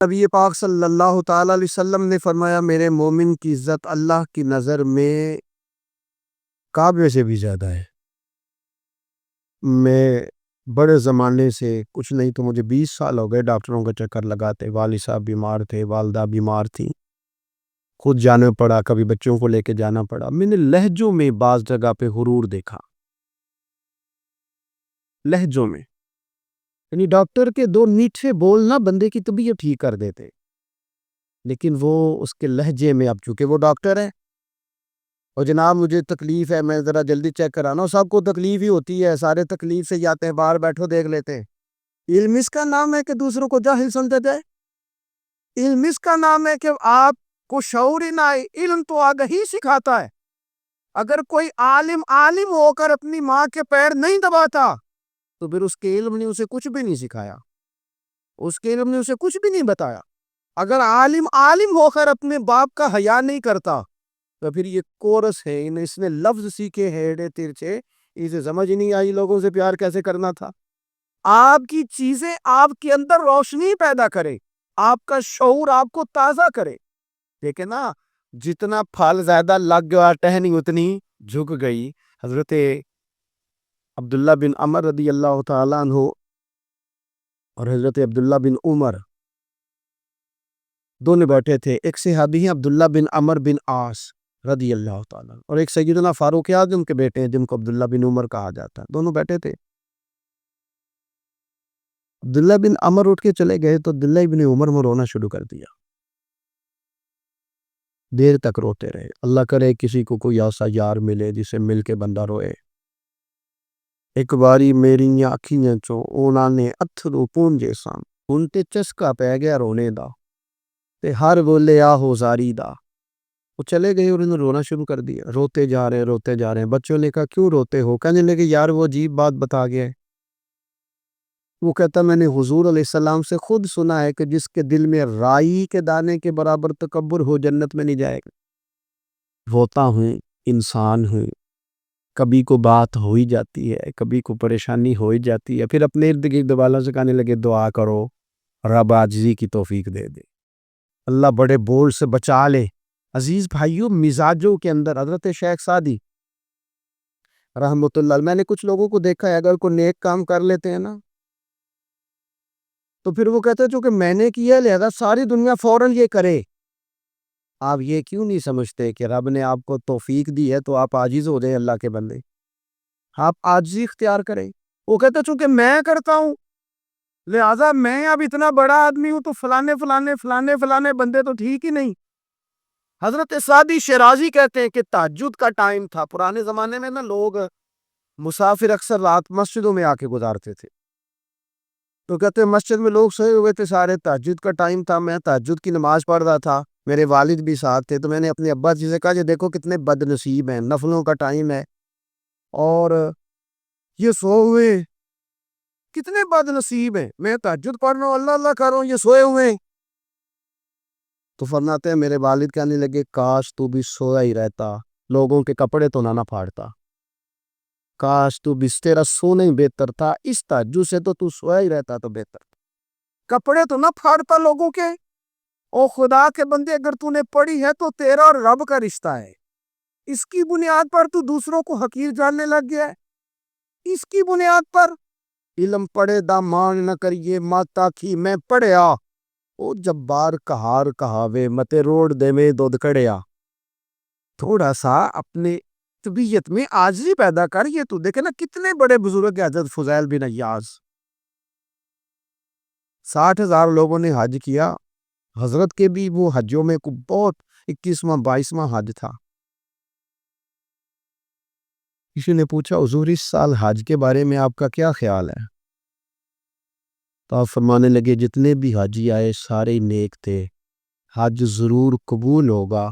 نبی پاک صلی اللہ تعالیٰ علیہ وسلم نے فرمایا میرے مومن کی عزت اللہ کی نظر میں کعبے سے بھی زیادہ ہے۔ میں بڑے زمانے سے کچھ نہیں تو مجھے 20 سال ہو گئے ڈاکٹروں کا چکر لگاتے، والد صاحب بیمار تھے، والدہ بیمار تھیں، خود جانا پڑا، کبھی بچوں کو لے کے جانا پڑا۔ میں نے لہجوں میں بعض جگہ پہ غرور دیکھا، لہجوں میں، یعنی ڈاکٹر کے دو میٹھے بول نہ بندے کی طبیعت ٹھیک کر دیتے، لیکن وہ اس کے لہجے میں، اب چونکہ وہ ڈاکٹر ہے اور جناب مجھے تکلیف ہے، میں ذرا جلدی چیک کرانا، سب کو تکلیف ہی ہوتی ہے، سارے تکلیف سے جاتے ہیں، باہر بیٹھو دیکھ لیتے ہیں۔ علم اس کا نام ہے کہ دوسروں کو جاہل سمجھا جائے، علم اس کا نام ہے کہ آپ کو شعور ہی نہ آئے۔ علم تو آگہی سکھاتا ہے۔ اگر کوئی عالم ہو کر اپنی ماں کے پیر نہیں دباتا تو پھر اس کے علم نے اسے کچھ بھی نہیں سکھایا، اس کے علم نے اسے کچھ بھی نہیں بتایا۔ اگر عالم ہو کر اپنے باپ کا حیا نہیں کرتا تو پھر یہ کورس ہے، اس نے لفظ سیکھے ہیڑے ترچے، اسے سمجھ نہیں آئی لوگوں سے پیار کیسے کرنا تھا۔ آپ کی چیزیں آپ کے اندر روشنی پیدا کرے، آپ کا شعور آپ کو تازہ کرے، لیکن نا جتنا پھل زیادہ لگ گیا ٹہنی اتنی جھک گئی۔ حضرت عبداللہ بن عمر رضی اللہ تعالیٰ عنہ اور حضرت عبداللہ بن عمر دونوں بیٹھے تھے، ایک صحابی ہیں عبداللہ بن عمر بن عاص رضی اللہ تعالیٰ اور ایک سیدنا فاروق اعظم کے بیٹے ہیں جن کو عبداللہ بن عمر کہا جاتا ہے، دونوں بیٹھے تھے۔ عبداللہ بن عمر اٹھ کے چلے گئے تو عبداللہ بن عمر میں رونا شروع کر دیا، دیر تک روتے رہے۔ اللہ کرے کسی کو کوئی ایسا یار ملے جسے مل کے بندہ روئے۔ ایک باری میری آنکھیں چوں اونا نے اتھرو پونجے سان ان تے چسکا پہ گیا رونے دا تے ہر بولے آہو زاری دا۔ وہ چلے گئے اور انہوں نے رونا شروع کر دیا، روتے جا رہے ہیں۔ بچوں نے کہا کیوں روتے ہو؟ کہنے لگے یار وہ عجیب بات بتا گیا ہے۔ وہ کہتا میں نے حضور علیہ السلام سے خود سنا ہے کہ جس کے دل میں رائی کے دانے کے برابر تکبر ہو جنت میں نہیں جائے گا۔ ہوتا ہوں، انسان ہوں، کبھی کو بات ہو ہی جاتی ہے، کبھی کو پریشانی ہو ہی جاتی ہے، پھر اپنے ارد گرد والوں سے کہنے لگے دعا کرو رب عاجزی کی توفیق دے دے، اللہ بڑے بول سے بچا لے۔ عزیز بھائیوں، مزاجوں کے اندر حضرت شیخ سعدی رحمۃ اللہ، میں نے کچھ لوگوں کو دیکھا ہے اگر کوئی نیک کام کر لیتے ہیں نا تو پھر وہ کہتے ہیں چونکہ میں نے کیا لہذا ساری دنیا فوراً یہ کرے۔ آپ یہ کیوں نہیں سمجھتے کہ رب نے آپ کو توفیق دی ہے تو آپ عاجز ہو جائیں اللہ کے بندے، آپ عاجزی اختیار کریں۔ وہ کہتے ہیں چونکہ میں کرتا ہوں لہذا میں اب اتنا بڑا آدمی ہوں تو فلانے بندے تو ٹھیک ہی نہیں۔ حضرت سعدی شیرازی کہتے ہیں کہ تہجد کا ٹائم تھا، پرانے زمانے میں نا لوگ مسافر اکثر رات مسجدوں میں آ کے گزارتے تھے، تو کہتے ہیں مسجد میں لوگ سوئے ہوئے تھے سارے، تہجد کا ٹائم تھا، میں تہجد کی نماز پڑھ رہا تھا، میرے والد بھی ساتھ تھے، تو میں نے اپنے ابا جی سے کہا یہ دیکھو کتنے بد نصیب ہیں، نفلوں کا ٹائم ہے اور یہ سو ہوئے، کتنے بد نصیب ہیں، میں تہجد پڑھ رہا ہوں، اللہ اللہ کر رہا ہوں، یہ سوئے ہوئے ہیں۔ تو فرماتے ہیں میرے والد کہنے لگے کاش تو بھی سویا ہی رہتا، لوگوں کے کپڑے تو نہ پھاڑتا، کاش تو بھی، تیرا سونا ہی بہتر تھا، اس تہجد سے تو سویا ہی رہتا تو بہتر، کپڑے تو نہ پھاڑتا لوگوں کے۔ او خدا کے بندے اگر تو نے پڑھی ہے تو تیرا اور رب کا رشتہ ہے، اس کی بنیاد پر تو دوسروں کو حقیر جاننے لگ گیا ہے، اس کی بنیاد پر علم پڑھے دا مان نہ کریے ماتا کی میں پڑھیا، او جبار کہار کہاوے متے روڑ دے میں دودھ کڑیا۔ تھوڑا سا اپنے طبیعت میں عاجزی پیدا کر، یہ تو دیکھے نا کتنے بڑے بزرگ ہیں، حضرت فضیل بن عیاض، 60,000 لوگوں نے حج کیا، حضرت کے بھی وہ حجوں میں بہت 21واں 22واں حج تھا۔ کسی نے پوچھا حضور اس سال حج کے بارے میں آپ کا کیا خیال ہے؟ تو آپ فرمانے لگے جتنے بھی حاجی آئے سارے نیک تھے، حج ضرور قبول ہوگا،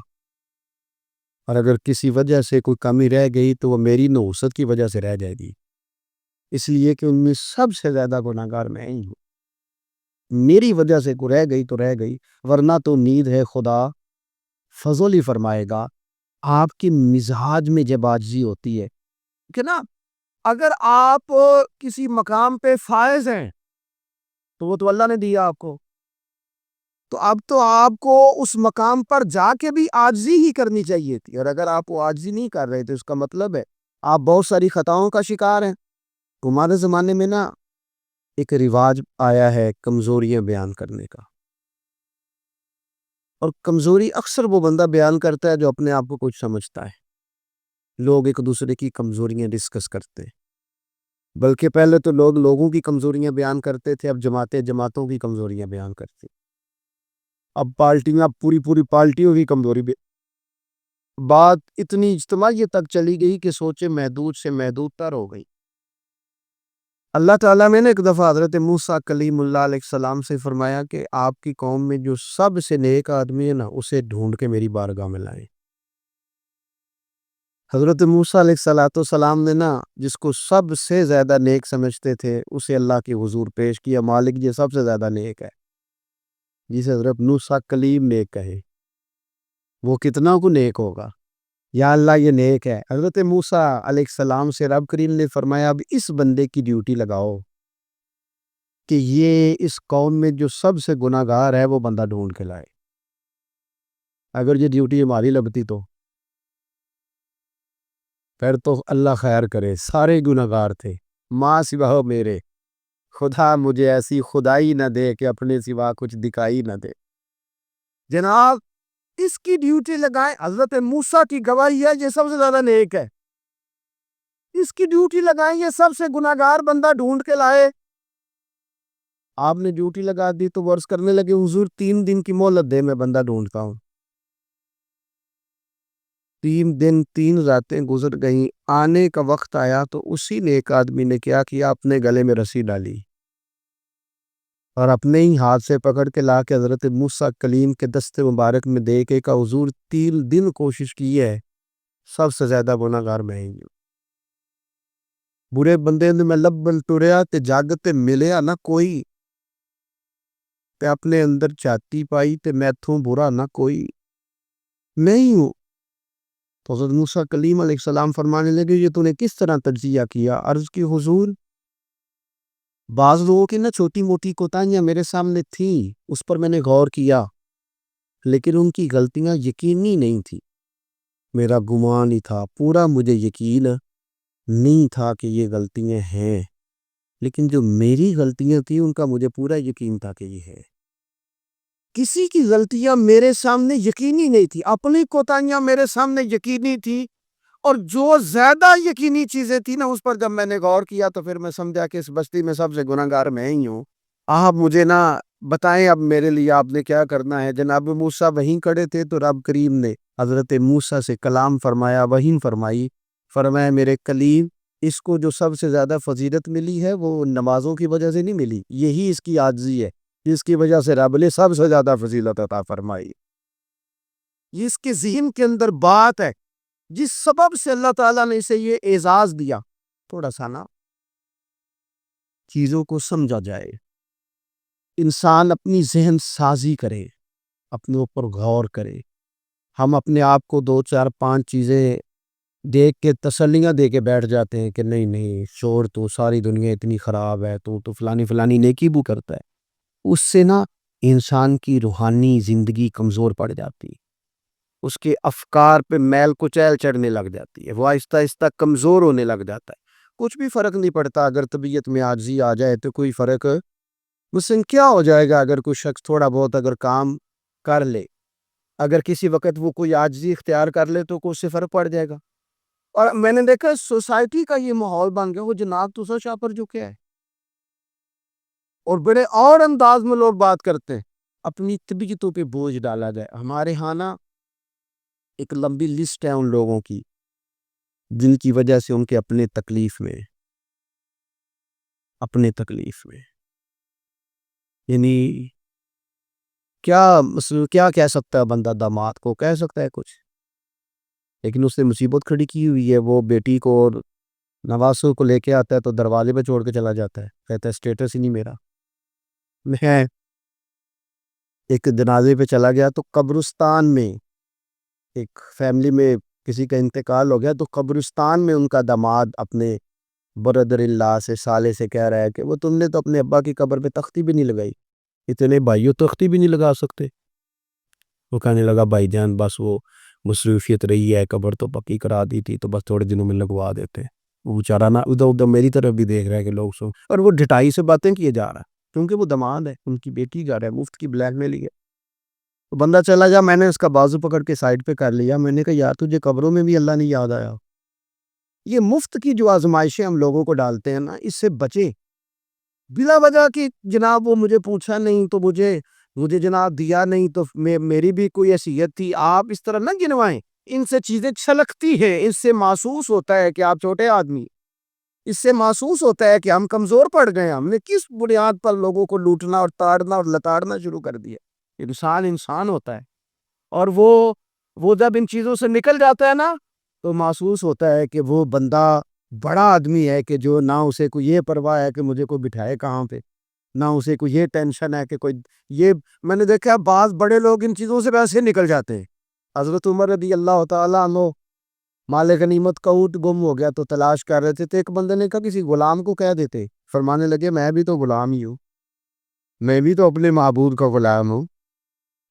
اور اگر کسی وجہ سے کوئی کمی رہ گئی تو وہ میری نحوست کی وجہ سے رہ جائے گی، اس لیے کہ ان میں سب سے زیادہ گناہگار میں ہی ہوں، میری وجہ سے کوئی رہ گئی تو رہ گئی، ورنہ تو امید ہے خدا فضل ہی فرمائے گا۔ آپ کی مزاج میں جب عاجزی ہوتی ہے کہ نا، اگر آپ کسی مقام پہ فائز ہیں تو وہ تو اللہ نے دیا آپ کو، تو اب تو آپ کو اس مقام پر جا کے بھی عاجزی ہی کرنی چاہیے تھی، اور اگر آپ وہ عاجزی نہیں کر رہے تو اس کا مطلب ہے آپ بہت ساری خطاؤں کا شکار ہیں۔ ہمارے زمانے میں نا ایک رواج آیا ہے کمزوریاں بیان کرنے کا، اور کمزوری اکثر وہ بندہ بیان کرتا ہے جو اپنے آپ کو کچھ سمجھتا ہے۔ لوگ ایک دوسرے کی کمزوریاں ڈسکس کرتے ہیں، بلکہ پہلے تو لوگ لوگوں کی کمزوریاں بیان کرتے تھے، اب جماعتیں جماعتوں کی کمزوریاں بیان کرتے، اب پارٹیاں پوری پوری پارٹیوں کی کمزوری بات اتنی اجتماعیت تک چلی گئی کہ سوچے محدود سے محدود تر ہو گئی۔ اللہ تعالیٰ میں نے ایک دفعہ حضرت موسیٰ کلیم اللہ علیہ السلام سے فرمایا کہ آپ کی قوم میں جو سب سے نیک آدمی ہے نا اسے ڈھونڈ کے میری بارگاہ میں لائیں۔ حضرت موسیٰ علیہ السلام نے نا جس کو سب سے زیادہ نیک سمجھتے تھے اسے اللہ کے حضور پیش کیا، مالک یہ سب سے زیادہ نیک ہے، جسے حضرت موسیٰ کلیم نیک کہے، وہ کتنا کو نیک ہوگا؟ یا اللہ یہ نیک ہے۔ حضرت موسیٰ علیہ السلام سے رب کریم نے فرمایا اب اس بندے کی ڈیوٹی لگاؤ کہ یہ اس قوم میں جو سب سے گناہ گار ہے وہ بندہ ڈھونڈ کے لائے۔ اگر یہ ڈیوٹی ہماری لگتی تو پھر تو اللہ خیر کرے، سارے گناہ گار تھے، ماں سوا میرے، خدا مجھے ایسی خدائی نہ دے کہ اپنے سوا کچھ دکھائی نہ دے۔ جناب اس کی ڈیوٹی لگائیں، حضرت موسیٰ کی گواہی ہے یہ سب سے زیادہ نیک ہے، اس کی ڈیوٹی لگائیں یہ سب سے گناہ گار بندہ ڈھونڈ کے لائے۔ آپ نے ڈیوٹی لگا دی تو ورز کرنے لگے حضور 3 دن کی مہلت دے، میں بندہ ڈھونڈتا ہوں۔ 3 دن 3 راتیں گزر گئیں، آنے کا وقت آیا تو اسی نیک آدمی نے کیا کیا، اپنے گلے میں رسی ڈالی اور اپنے ہی ہاتھ سے پکڑ کے لا کے حضرت موسیٰ کلیم کے دست مبارک میں دے کے کہا حضور 3 دن کوشش کی ہے، سب سے زیادہ گناہ گار میں ہی ہوں۔ برے بندے نے میں لبل ٹریا تے جاگتے ملیا نہ کوئی، تے اپنے اندر چاتی پائی تے میں تھوں برا نہ کوئی، میں ہی ہوں۔ تو حضرت موسیٰ کلیم علیہ السلام فرمانے لگے یہ تو نے کس طرح تجزیہ کیا؟ عرض کی حضور بعض لوگوں کی نا چھوٹی موٹی کوتاہیاں میرے سامنے تھیں، اس پر میں نے غور کیا، لیکن ان کی غلطیاں یقینی نہیں تھی، میرا گمان ہی تھا، پورا مجھے یقین نہیں تھا کہ یہ غلطیاں ہیں، لیکن جو میری غلطیاں تھیں ان کا مجھے پورا یقین تھا کہ یہ ہے۔ کسی کی غلطیاں میرے سامنے یقینی نہیں تھی، اپنی کوتاہیاں میرے سامنے یقینی تھی، اور جو زیادہ یقینی چیزیں تھیں نا اس پر جب میں نے غور کیا تو پھر میں سمجھا کہ اس بستی میں سب سے گناہ گار میں ہی ہوں۔ آپ مجھے نا بتائیں اب میرے لیے آپ نے کیا کرنا ہے؟ جناب موسیٰ وہیں کھڑے تھے تو رب کریم نے حضرت موسیٰ سے کلام فرمایا، وحی فرمائی، فرمایا میرے کلیم اس کو جو سب سے زیادہ فضیلت ملی ہے وہ نمازوں کی وجہ سے نہیں ملی، یہی اس کی عاجزی ہے جس کی وجہ سے رب نے سب سے زیادہ فضیلت عطا فرمائی۔ یہ اس کے ذہن کے اندر بات ہے، جس سبب سے اللہ تعالیٰ نے اسے یہ اعزاز دیا۔ تھوڑا سا نا چیزوں کو سمجھا جائے، انسان اپنی ذہن سازی کرے، اپنے اوپر غور کرے۔ ہم اپنے آپ کو 2 4 5 چیزیں دیکھ کے تسلیاں دے کے بیٹھ جاتے ہیں کہ نہیں نہیں شور تو ساری دنیا اتنی خراب ہے، تو فلانی فلانی نیکی بھی کرتا ہے، اس سے نا انسان کی روحانی زندگی کمزور پڑ جاتی، اس کے افکار پہ میل کچیل چڑھنے لگ جاتی ہے، وہ آہستہ آہستہ کمزور ہونے لگ جاتا ہے۔ کچھ بھی فرق نہیں پڑتا، اگر طبیعت میں عاجزی آ جائے تو کوئی فرق مثلاً کیا ہو جائے گا؟ اگر کوئی شخص تھوڑا بہت اگر کام کر لے، اگر کسی وقت وہ کوئی عاجزی اختیار کر لے تو اس سے فرق پڑ جائے گا۔ اور میں نے دیکھا سوسائٹی کا یہ ماحول بن گیا، وہ جناب تو سو شاہ پر جو کیا ہے، اور بڑے اور انداز میں لوگ بات کرتے ہیں، اپنی طبیعتوں پہ بوجھ ڈالا جائے۔ ہمارے ہاں نا ایک لمبی لسٹ ہے ان لوگوں کی جن کی وجہ سے ان کے اپنے تکلیف میں یعنی کیا کہہ سکتا ہے بندہ؟ داماد کو کہہ سکتا ہے کچھ، لیکن اس نے مصیبت کھڑی کی ہوئی ہے، وہ بیٹی کو اور نواسوں کو لے کے آتا ہے تو دروازے پہ چھوڑ کے چلا جاتا ہے، کہتا ہے اسٹیٹس ہی نہیں میرا۔ میں ایک جنازے پہ چلا گیا تو قبرستان میں ایک فیملی میں کسی کا انتقال ہو گیا، تو قبرستان میں ان کا داماد اپنے بردر اللہ سے سالے سے کہہ رہا ہے کہ وہ تم نے تو اپنے ابا کی قبر پہ تختی بھی نہیں لگائی، اتنے بھائیوں تختی بھی نہیں لگا سکتے. وہ کہنے لگا بھائی جان بس وہ مصروفیت رہی ہے, قبر تو پکی کرا دی تھی تو بس تھوڑے دنوں میں لگوا دیتے. وہ بیچارہ نا ادھر ادھر میری طرف بھی دیکھ رہا ہے کہ لوگ سو, اور وہ ڈٹائی سے باتیں کیے جا رہا ہے کیونکہ وہ دماد ہے, ان کی بیٹی جا رہا ہے, مفت کی بلیک میل ہے. تو بندہ چلا جا, میں نے اس کا بازو پکڑ کے سائڈ پہ کر لیا, میں نے کہا یار تجھے قبروں میں بھی اللہ نہیں یاد آیا؟ یہ مفت کی جو آزمائشیں ہم لوگوں کو ڈالتے ہیں نا, اس سے بچیں. بلا وجہ کہ جناب وہ مجھے پوچھا نہیں تو مجھے جناب دیا نہیں تو میری بھی کوئی حیثیت تھی, آپ اس طرح نہ گنوائیں. ان سے چیزیں چھلکتی ہیں, اس سے محسوس ہوتا ہے کہ آپ چھوٹے آدمی, اس سے محسوس ہوتا ہے کہ ہم کمزور پڑ گئے. ہم نے کس بنیاد پر لوگوں کو لوٹنا اور تاڑنا اور لتاڑنا شروع کر دیا. انسان ہوتا ہے, اور وہ جب ان چیزوں سے نکل جاتا ہے نا تو محسوس ہوتا ہے کہ وہ بندہ بڑا آدمی ہے, کہ جو نہ اسے کوئی یہ پرواہ ہے کہ مجھے کوئی بٹھائے کہاں پہ, نہ اسے کوئی یہ ٹینشن ہے کہ کوئی یہ. میں نے دیکھا بعض بڑے لوگ ان چیزوں سے ویسے نکل جاتے ہیں. حضرت عمر رضی اللہ تعالیٰ عنہ مال غنیمت کا اونٹ گم ہو گیا تو تلاش کر رہے تھے, تو ایک بندے نے کہا کسی غلام کو کہہ دیتے. فرمانے لگے میں بھی تو غلام ہی ہوں, میں بھی تو اپنے معبود کا غلام ہوں,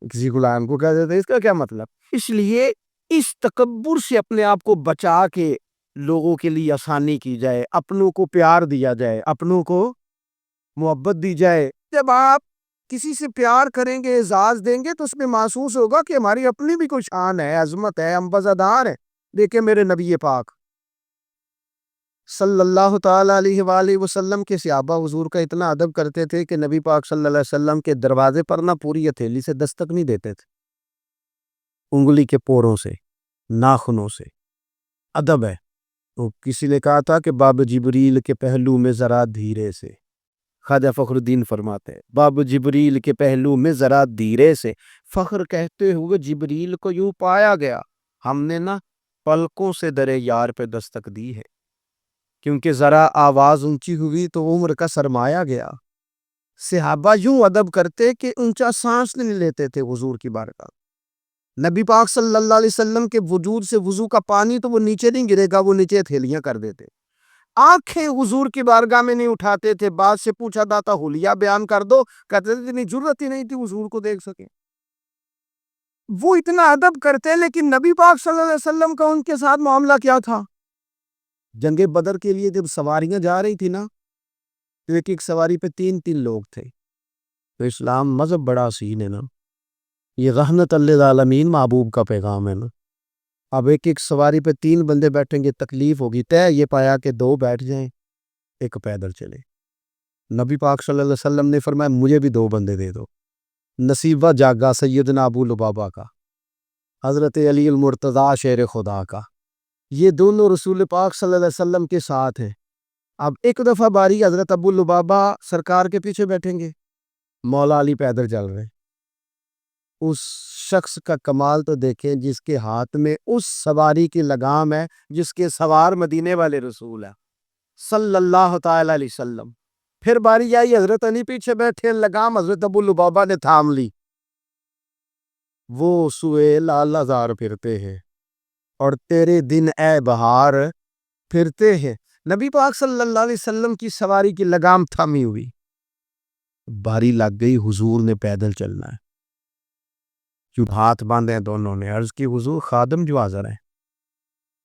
کسی غلام کو کہہ دیتے. اس کا کیا مطلب؟ اس لیے اس تکبر سے اپنے آپ کو بچا کے لوگوں کے لیے آسانی کی جائے, اپنوں کو پیار دیا جائے, اپنوں کو محبت دی جائے. جب آپ کسی سے پیار کریں گے, اعزاز دیں گے, تو اس میں محسوس ہوگا کہ ہماری اپنی بھی کوئی شان ہے, عظمت ہے, ہم وزادار ہیں. دیکھیں میرے نبی پاک صلی اللہ تعالی علیہ وآلہ وسلم کے صحابہ حضور کا اتنا ادب کرتے تھے کہ نبی پاک صلی اللہ علیہ وسلم کے دروازے پر نہ پوری ہتھیلی سے دستک نہیں دیتے تھے, انگلی کے پوروں سے, ناخنوں سے. ادب ہے. تو کسی نے کہا تھا کہ باب جبریل کے پہلو میں ذرا دھیرے سے, خواجہ فخر الدین فرماتے ہیں باب جبریل کے پہلو میں ذرا دھیرے سے, فخر کہتے ہوئے جبریل کو یوں پایا گیا, ہم نے نا پلکوں سے درے یار پہ دستک دی ہے. کیونکہ ذرا آواز اونچی ہوئی تو عمر کا سرمایا گیا. صحابہ یوں ادب کرتے کہ اونچا سانس نہیں لیتے تھے حضور کی بارگاہ. نبی پاک صلی اللہ علیہ وسلم کے وجود سے وضو کا پانی تو وہ نیچے نہیں گرے گا, وہ نیچے ہتھیلیاں کر دیتے. آنکھیں حضور کی بارگاہ میں نہیں اٹھاتے تھے. بعد سے پوچھا جاتا حلیہ بیان کر دو, کہتے تھے اتنی ضرورت ہی نہیں تھی حضور کو دیکھ سکیں. وہ اتنا ادب کرتے, لیکن نبی پاک صلی اللہ علیہ وسلم کا ان کے ساتھ معاملہ کیا تھا؟ جنگ بدر کے لیے جب سواریاں جا رہی تھی نا, تو ایک سواری پہ تین لوگ تھے. تو اسلام مذہب بڑا حسین ہے نا, یہ رحمت للعالمین محبوب کا پیغام ہے نا. اب ایک سواری پہ 3 بندے بیٹھیں گے, تکلیف ہوگی. طے یہ پایا کہ 2 بیٹھ جائیں, ایک پیدل چلے. نبی پاک صلی اللہ علیہ وسلم نے فرمایا مجھے بھی 2 بندے دے دو. نصیبہ جاگا سیدنا ابو لبابہ کا, حضرت علی المرتضیٰ شیر خدا کا. یہ دونوں رسول پاک صلی اللہ علیہ وسلم کے ساتھ ہیں. اب ایک دفعہ باری حضرت ابو لبابہ سرکار کے پیچھے بیٹھیں گے, مولا علی پیدل چل رہے. اس شخص کا کمال تو دیکھیں جس کے ہاتھ میں اس سواری کی لگام ہے جس کے سوار مدینے والے رسول ہے صلی اللہ تعالی علیہ وسلم. پھر باری آئی حضرت علی پیچھے بیٹھے, لگام حضرت ابو لبابہ نے تھام لی. وہ سوئے لال ہزار پھرتے ہیں اور تیرے دن اے بہار پھرتے ہیں. نبی پاک صلی اللہ علیہ وسلم کی سواری کی لگام تھامی ہوئی, باری لگ گئی, حضور نے پیدل چلنا ہے. جو ہاتھ باندھے ہیں دونوں نے, عرض کی حضور خادم جو حاضر ہیں,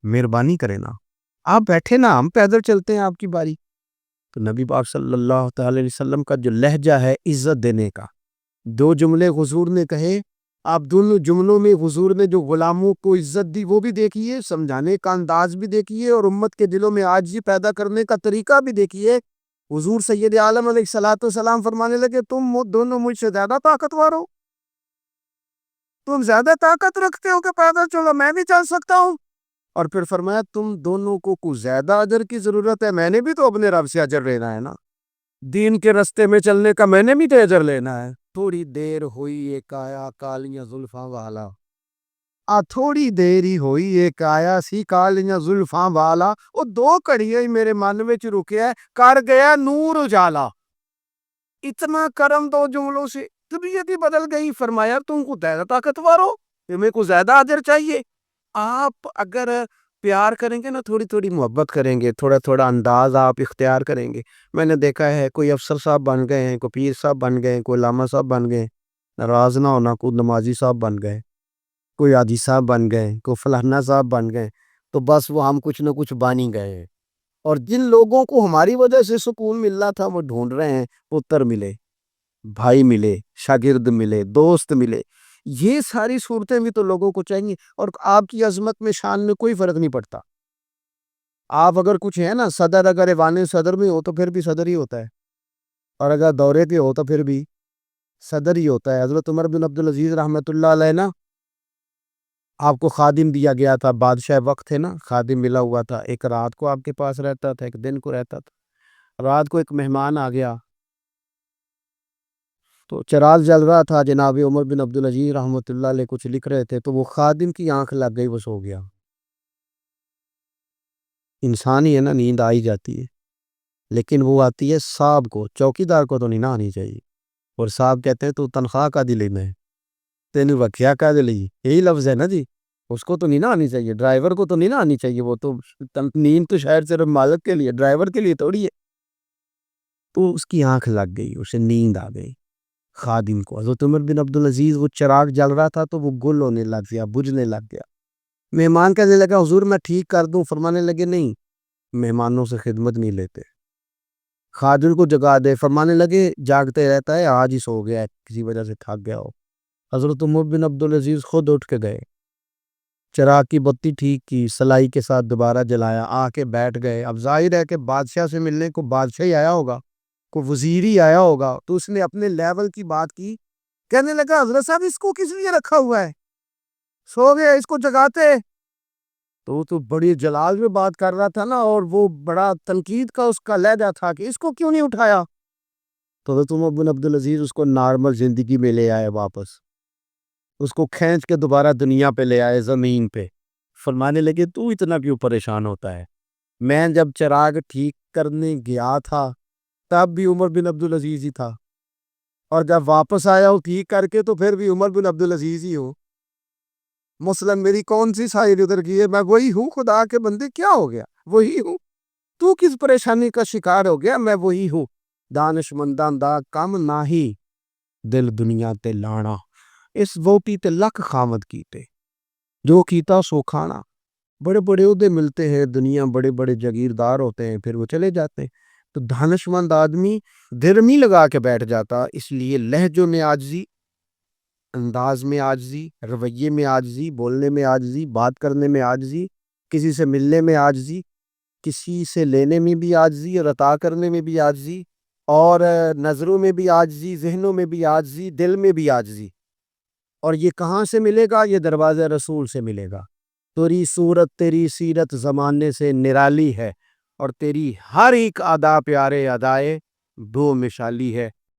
مہربانی کریں نا, آپ بیٹھے نا, ہم پیدل چلتے ہیں آپ کی باری. تو نبی پاک صلی اللہ تعالی علیہ وسلم کا جو لہجہ ہے عزت دینے کا, 2 جملے حضور نے کہے, آپ دونوں جملوں میں حضور نے جو غلاموں کو عزت دی وہ بھی دیکھیے, سمجھانے کا انداز بھی دیکھیے, اور امت کے دلوں میں عاجزی پیدا کرنے کا طریقہ بھی دیکھیے. حضور سید عالم علیہ الصلوۃ والسلام فرمانے لگے تم دونوں مجھ سے زیادہ طاقتور ہو, تم زیادہ طاقت رکھتے ہو کہ پیدل چلو, میں بھی چل سکتا ہوں. اور پھر فرمایا تم دونوں کو کچھ زیادہ اجر کی ضرورت ہے, میں نے بھی تو اپنے رب سے اجر لینا ہے نا, دین کے رستے میں چلنے کا میں نے بھی تو اجر لینا ہے. تھوڑی دیر ہوئی ایک آیا کالیاں زلفاں والا, تھوڑی دیر ہی ہوئی ایک آیا سی کالیاں زلفاں والا, وہ 2 گھڑیاں ہی میرے من وچ رکیا, کر گیا نور اجالا. اتنا کرم 2 جملوں سے طبیعت ہی بدل گئی. فرمایا تم کو زیادہ طاقتور ہو, تمہیں کو زیادہ اجر چاہیے. آپ اگر پیار کریں گے نا، تھوڑی تھوڑی محبت کریں گے، تھوڑا تھوڑا انداز آپ اختیار کریں گے. میں نے دیکھا ہے کوئی افسر صاحب بن گئے ہیں، کوئی پیر صاحب بن گئے ہیں، کوئی علامہ صاحب بن گئے، ناراض نہ ہونا، کوئی نمازی صاحب بن گئے، کوئی حاجی صاحب بن گئے، کوئی فلانا صاحب بن گئے، تو بس وہ ہم کچھ نہ کچھ بن ہی گئے ہیں. اور جن لوگوں کو ہماری وجہ سے سکون ملنا تھا وہ ڈھونڈ رہے ہیں، پتر ملے، بھائی ملے، شاگرد ملے، دوست ملے. یہ ساری صورتیں بھی تو لوگوں کو چاہیے. اور آپ کی عظمت میں، شان میں کوئی فرق نہیں پڑتا. آپ اگر کچھ ہے نا، صدر اگر ایوان صدر میں ہو تو پھر بھی صدر ہی ہوتا ہے، اور اگر دورے پہ ہو تو پھر بھی صدر ہی ہوتا ہے. حضرت عمر بن عبدالعزیز رحمۃ اللہ علیہ نا، آپ کو خادم دیا گیا تھا، بادشاہ وقت تھے نا، خادم ملا ہوا تھا. ایک رات کو آپ کے پاس رہتا تھا، ایک دن کو رہتا تھا. رات کو ایک مہمان آ گیا تو چراغ جل رہا تھا، جناب عمر بن عبدالعزیز رحمۃ اللہ علیہ کچھ لکھ رہے تھے، تو وہ خادم کی آنکھ لگ گئی، وہ سو گیا. انسان ہی ہے نا، نیند آئی جاتی ہے، لیکن وہ آتی ہے صاحب کو، چوکیدار کو تو نہیں نہ آنی چاہیے. اور صاحب کہتے ہیں تو تنخواہ کا دل لینا ہے، تینوں رکھیا کا دل، یہی لفظ ہے نا جی. اس کو تو نہیں نہ آنی چاہیے، ڈرائیور کو تو نہیں نہ آنی چاہیے. وہ تو نیند تو شاید صرف مالک کے لیے، ڈرائیور کے لیے تھوڑی ہے. تو اس کی آنکھ لگ گئی، اسے نیند آ گئی خادم کو. حضرت عمر بن عبدالعزیز، وہ چراغ جل رہا تھا تو وہ گل ہونے لگ گیا، بجھنے لگ گیا. مہمان کہنے لگا حضور میں ٹھیک کر دوں، فرمانے لگے نہیں، مہمانوں سے خدمت نہیں لیتے. خادم کو جگا دے، فرمانے لگے جاگتے رہتا ہے، آج ہی سو گیا ہے، کسی وجہ سے تھک گیا ہو. حضرت عمر بن عبدالعزیز خود اٹھ کے گئے، چراغ کی بتی ٹھیک کی، سلائی کے ساتھ دوبارہ جلایا، آ کے بیٹھ گئے. اب ظاہر ہے کہ بادشاہ سے ملنے کو بادشاہ ہی آیا ہوگا، کوئی وزیر ہی آیا ہوگا، تو اس نے اپنے لیول کی بات کی. کہنے لگا حضرت صاحب اس کو کس لیے رکھا ہوا ہے، سو گیا، اس کو جگاتے. تو بڑی جلال میں بات کر رہا تھا نا، اور وہ بڑا تنقید کا اس کا لہجہ تھا کہ اس کو کیوں نہیں اٹھایا. تو حضرت عمر بن عبدالعزیز اس کو نارمل زندگی میں لے آئے واپس، اس کو کھینچ کے دوبارہ دنیا پہ لے آئے، زمین پہ. فرمانے لگے تو اتنا کیوں پریشان ہوتا ہے، میں جب چراغ ٹھیک کرنے گیا تھا تب بھی عمر بن عبدالعزیز ہی تھا، اور جب واپس آیا ہوں ٹھیک کر کے تو پھر بھی عمر بن عبدالعزیز ہی ہوں. مثلاً میری کون سی سائر ادھر کی ہے، میں وہی ہوں. خدا کے بندے کیا ہو گیا، وہی ہوں. تو کس پریشانی کا شکار ہو گیا، میں وہی ہوں. دانش منداں دا کم ناہی، دل دنیا تے لانا، اس ووٹی تے لکھ خامد کیتے، جو کیتا سو کھانا. بڑے بڑے عہدے ملتے ہیں دنیا، بڑے بڑے جاگیردار ہوتے ہیں، پھر وہ چلے جاتے ہیں. تو دانش مند آدمی دھر نہیں لگا کے بیٹھ جاتا. اس لیے لہجوں میں عاجزی، انداز میں عاجزی، رویے میں عاجزی، بولنے میں عاجزی، بات کرنے میں عاجزی، کسی سے ملنے میں عاجزی، کسی سے لینے میں بھی عاجزی، اور عطا کرنے میں بھی عاجزی، اور نظروں میں بھی عاجزی، ذہنوں میں بھی عاجزی، دل میں بھی عاجزی. اور یہ کہاں سے ملے گا؟ یہ دروازہ رسول سے ملے گا. تیری صورت تیری سیرت زمانے سے نرالی ہے، اور تیری ہر ایک ادا پیارے ادائے دو مثالی ہے.